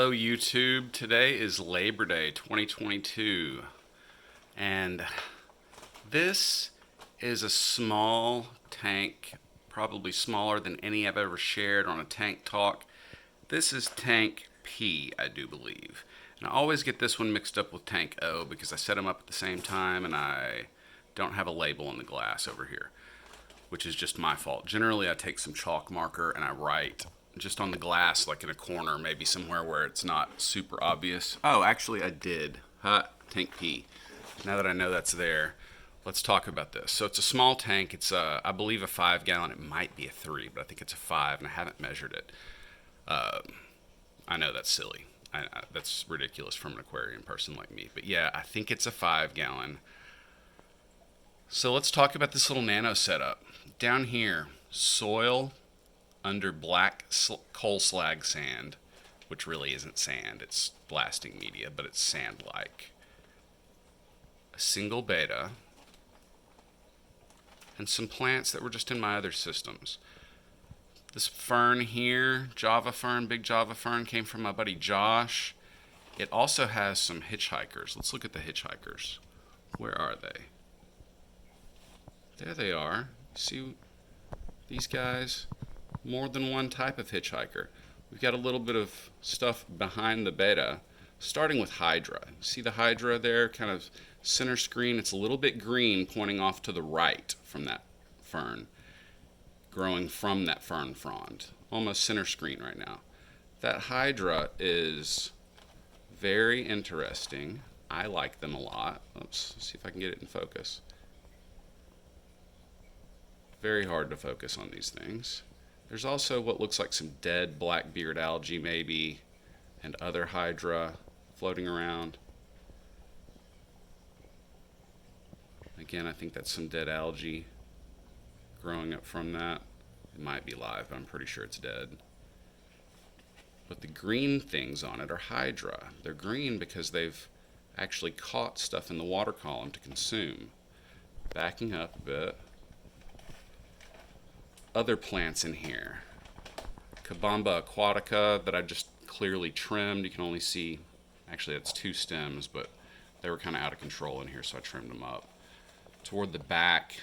Hello YouTube. Today is Labor Day 2022 and this is a small tank, probably smaller than any I've ever shared on a tank talk. This is tank P, I do believe. And I always get this one mixed up with tank O because I set them up at the same time and I don't have a label on the glass over here, which is just my fault. Generally I take some chalk marker and I write just on the glass, like in a corner, maybe somewhere where it's not super obvious. Oh, actually I did. Tank P. Now that I know that's there, let's talk about this. So it's a small tank. It's I believe a 5 gallon. It might be a 3, but I think it's a 5, and I haven't measured it. I know that's silly. That's ridiculous from an aquarium person like me. But yeah, I think it's a 5 gallon. So let's talk about this little Nano setup. Down here, soil under black coal slag sand, which really isn't sand, it's blasting media, but it's sand-like. A single betta, and some plants that were just in my other systems. This fern here, Java fern, big Java fern, came from my buddy Josh. It also has some hitchhikers. Let's look at the hitchhikers. Where are they? There they are. See these guys? More than one type of hitchhiker. We've got a little bit of stuff behind the betta, starting with hydra. See the hydra there, kind of center screen? It's a little bit green pointing off to the right from that fern, growing from that fern frond. Almost center screen right now. That hydra is very interesting. I like them a lot. Let's see if I can get it in focus. Very hard to focus on these things. There's also what looks like some dead blackbeard algae maybe, and other hydra floating around. Again, I think that's some dead algae growing up from that. It might be live, but I'm pretty sure it's dead. But the green things on it are hydra. They're green because they've actually caught stuff in the water column to consume. Backing up a bit. Other plants in here. Cabamba aquatica that I just clearly trimmed. You can only see, actually that's 2 stems, but they were kind of out of control in here, so I trimmed them up. Toward the back,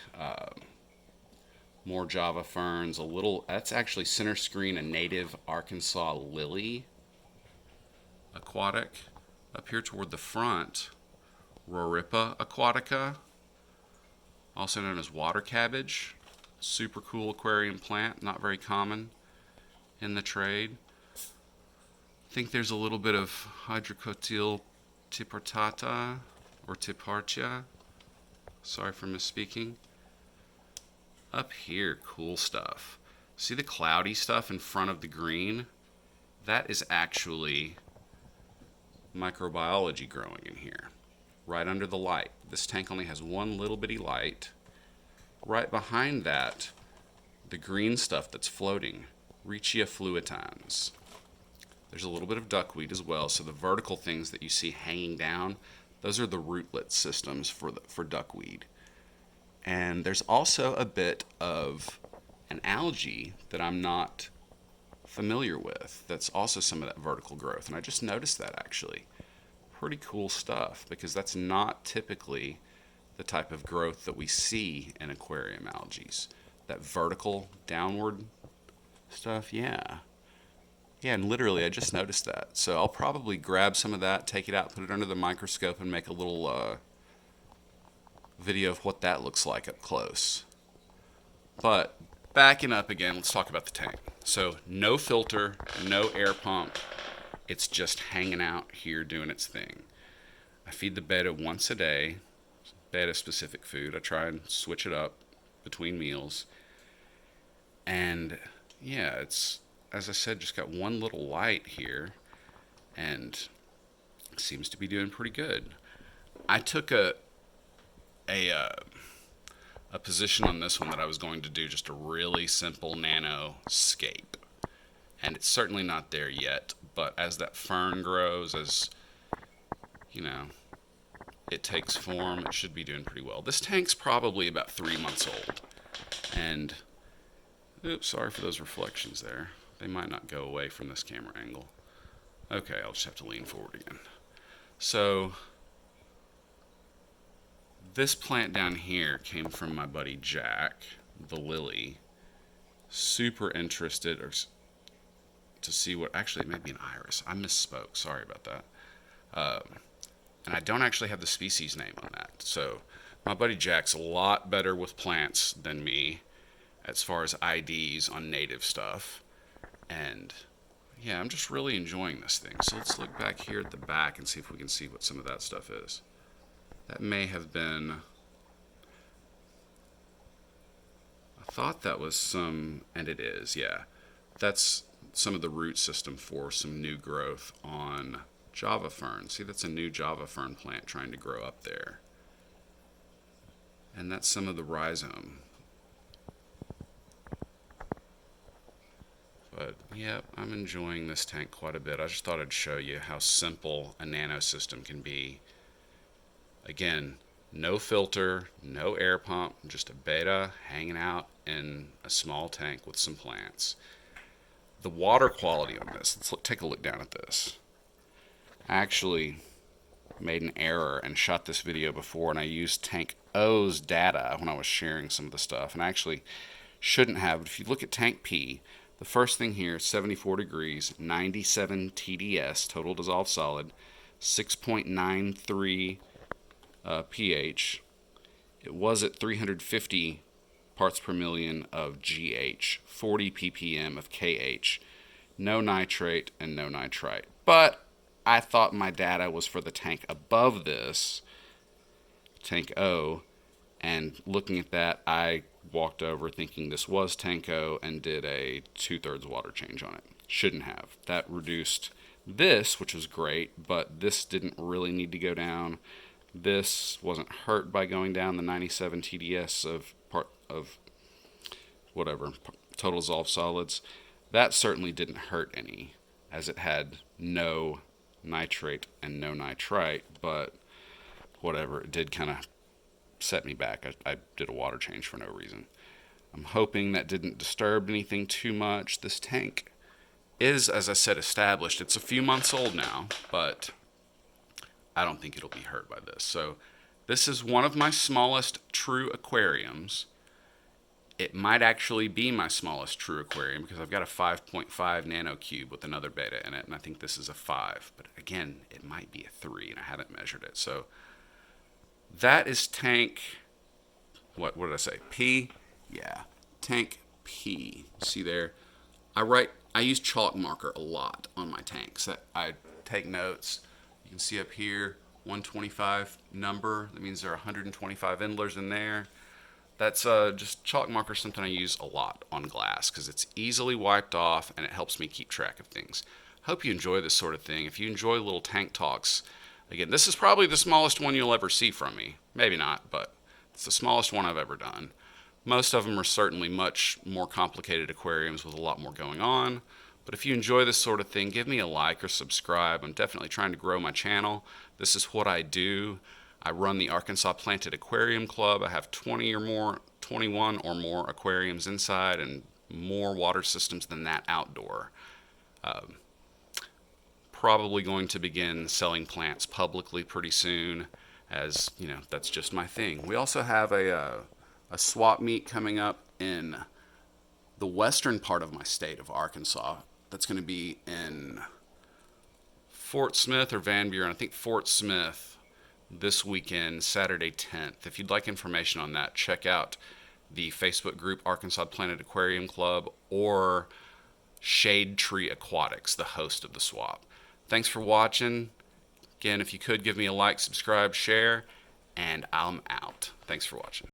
more Java ferns, that's actually center screen, a native Arkansas lily aquatic. Up here toward the front, Roripa aquatica, also known as water cabbage. Super cool aquarium plant, not very common in the trade. I think there's a little bit of Hydrocotyl tippartata or tippartia. Sorry for misspeaking. Up here, cool stuff. See the cloudy stuff in front of the green? That is actually microbiology growing in here, right under the light. This tank only has one little bitty light. Right behind that, the green stuff that's floating, Riccia fluitans. There's a little bit of duckweed as well, so the vertical things that you see hanging down, those are the rootlet systems for duckweed. And there's also a bit of an algae that I'm not familiar with that's also some of that vertical growth, and I just noticed that actually. Pretty cool stuff, because that's not typically the type of growth that we see in aquarium algae. That vertical downward stuff, yeah, and literally I just noticed that. So I'll probably grab some of that, take it out, put it under the microscope, and make a little video of what that looks like up close. But backing up again, let's talk about the tank. So no filter, no air pump. It's just hanging out here doing its thing. I feed the betta once a day. Betta specific food. I try and switch it up between meals. And yeah, it's, as I said, just got one little light here and seems to be doing pretty good. I took a position on this one that I was going to do just a really simple nano scape. And it's certainly not there yet, but as that fern grows, as you know, it takes form, it should be doing pretty well. This tank's probably about 3 months old. And, oops, sorry for those reflections there. They might not go away from this camera angle. Okay, I'll just have to lean forward again. So this plant down here came from my buddy Jack, the lily. Super interested to see what, actually it may be an iris. I misspoke, sorry about that. And I don't actually have the species name on that. So my buddy Jack's a lot better with plants than me as far as IDs on native stuff. And yeah, I'm just really enjoying this thing. So let's look back here at the back and see if we can see what some of that stuff is. That may have been, I thought that was some, and it is, yeah. That's some of the root system for some new growth on Java fern. See, that's a new Java fern plant trying to grow up there. And that's some of the rhizome. But yeah, I'm enjoying this tank quite a bit. I just thought I'd show you how simple a nano system can be. Again, no filter, no air pump, just a Betta hanging out in a small tank with some plants. The water quality on this, take a look down at this. I actually made an error and shot this video before, and I used Tank O's data when I was sharing some of the stuff, and I actually shouldn't have. But if you look at Tank P, the first thing here is 74 degrees, 97 TDS, total dissolved solid, 6.93 pH. It was at 350 parts per million of GH, 40 ppm of KH, no nitrate and no nitrite. But I thought my data was for the tank above this, Tank O, and looking at that, I walked over thinking this was Tank O and did a 2/3 water change on it. Shouldn't have. That reduced this, which was great, but this didn't really need to go down. This wasn't hurt by going down the 97 TDS of total dissolved solids. That certainly didn't hurt any, as it had no nitrate and no nitrite, but whatever, it did kind of set me back. I did a water change for no reason. I'm hoping that didn't disturb anything too much. This tank is, as I said, established. It's a few months old now, but I don't think it'll be hurt by this. So this is one of my smallest true aquariums. It might actually be my smallest true aquarium because I've got a 5.5 nano cube with another Betta in it, and I think this is a 5. But again, it might be a 3, and I haven't measured it. So that is tank, what did I say? P? Yeah, tank P. See there? I use chalk marker a lot on my tanks. I take notes. You can see up here, 125 number. That means there are 125 endlers in there. That's just chalk marker, something I use a lot on glass because it's easily wiped off and it helps me keep track of things. Hope you enjoy this sort of thing. If you enjoy little tank talks, again, this is probably the smallest one you'll ever see from me. Maybe not, but it's the smallest one I've ever done. Most of them are certainly much more complicated aquariums with a lot more going on. But if you enjoy this sort of thing, give me a like or subscribe. I'm definitely trying to grow my channel. This is what I do. I run the Arkansas Planted Aquarium Club. I have 21 or more aquariums inside and more water systems than that outdoor. Probably going to begin selling plants publicly pretty soon, as you know, that's just my thing. We also have a swap meet coming up in the western part of my state of Arkansas. That's going to be in Fort Smith or Van Buren. I think Fort Smith this weekend, Saturday 10th. If you'd like information on that, check out the Facebook group Arkansas Planted Aquarium Club or Shade Tree Aquatics, the host of the swap. Thanks for watching. Again, if you could give me a like, subscribe, share, and I'm out. Thanks for watching.